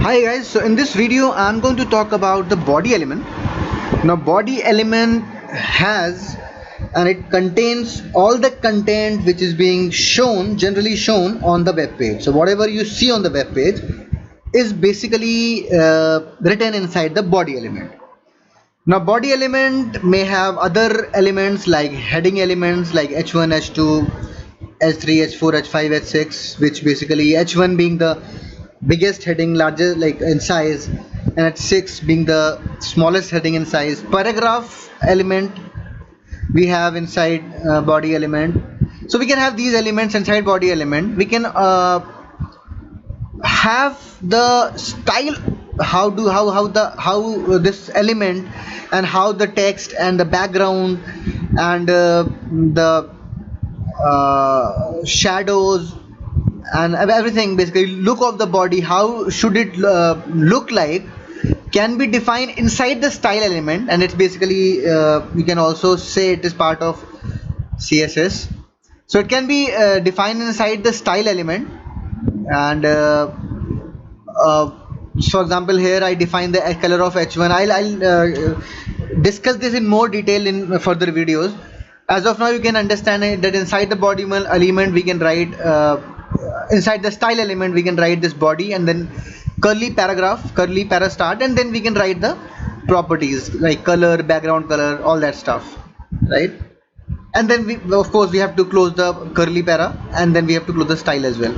Hi guys, so in this video I'm going to talk about the body element. Now body element has and it contains all the content which is being shown, generally shown on the web page. So whatever you see on the web page is basically written inside the body element. Now body element may have other elements like heading elements like H1, H2, H3, H4, H5, H6, which basically H1 being the biggest heading, largest like in size, and H6 being the smallest heading in size. Paragraph element we have inside body element. So we can have these elements inside body element. We can have the style, how this element and how the text and the background and the shadows and everything, basically look of the body, how should it look like, can be defined inside the style element. And it's basically we can also say it is part of CSS. So it can be defined inside the style element. And uh, for example, here I define the color of H1. I'll discuss this in more detail in further videos. As of now, you can understand it, that inside the body element we can write inside the style element we can write this body, and then curly paragraph, curly para start, and then we can write the properties like color, background color, all that stuff, right? And then we, of course, we have to close the curly para, and then we have to close the style as well.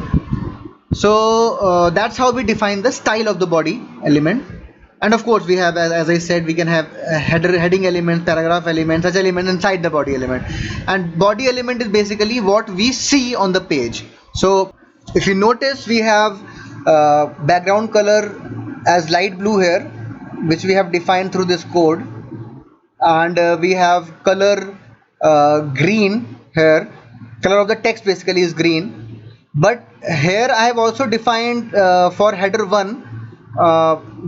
So that's how we define the style of the body element. And of course we have, as I said, we can have heading elements, paragraph elements, such elements inside the body element. And body element is basically what we see on the page. So if you notice, we have background color as light blue here, which we have defined through this code. And we have color green here. Color of the text basically is green. But here I have also defined for header 1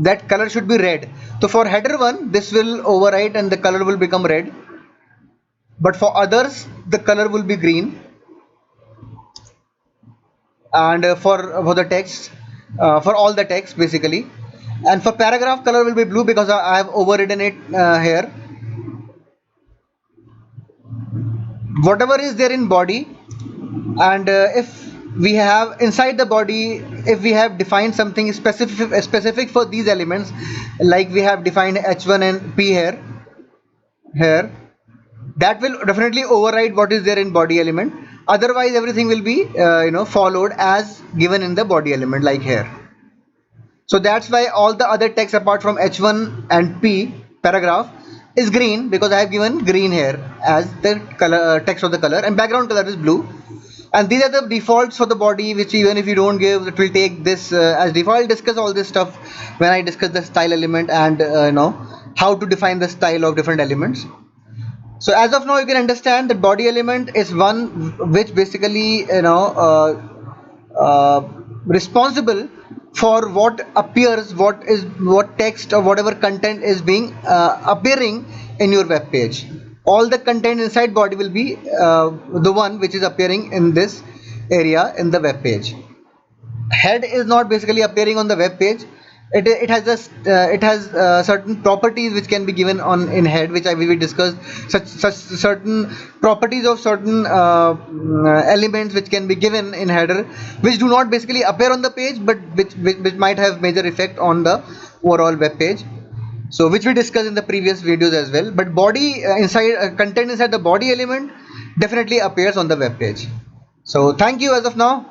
that color should be red. So for header 1 this will overwrite and the color will become red, but for others the color will be green. And for the text, for all the text basically. And for paragraph, color will be blue because I have overridden it here. Whatever is there in body, and if we have inside the body, if we have defined something specific for these elements, like we have defined H1 and P here, that will definitely override what is there in body element. Otherwise everything will be followed as given in the body element, like here. So that's why all the other text apart from H1 and P paragraph is green, because I have given green here as the color, text of the color, and background color is blue. And these are the defaults for the body, which even if you don't give, it will take this as default. I'll discuss all this stuff when I discuss the style element and how to define the style of different elements. So as of now you can understand that body element is one which basically responsible for what appears, what text or whatever content is being appearing in your web page. All the content inside body will be the one which is appearing in this area in the web page. Head is not basically appearing on the web page. It has just it has certain properties which can be given on in head, which I will discuss. Such certain properties of certain elements which can be given in header, which do not basically appear on the page, but which might have major effect on the overall web page. So which we discussed in the previous videos as well. But body inside content inside the body element definitely appears on the web page. So thank you as of now.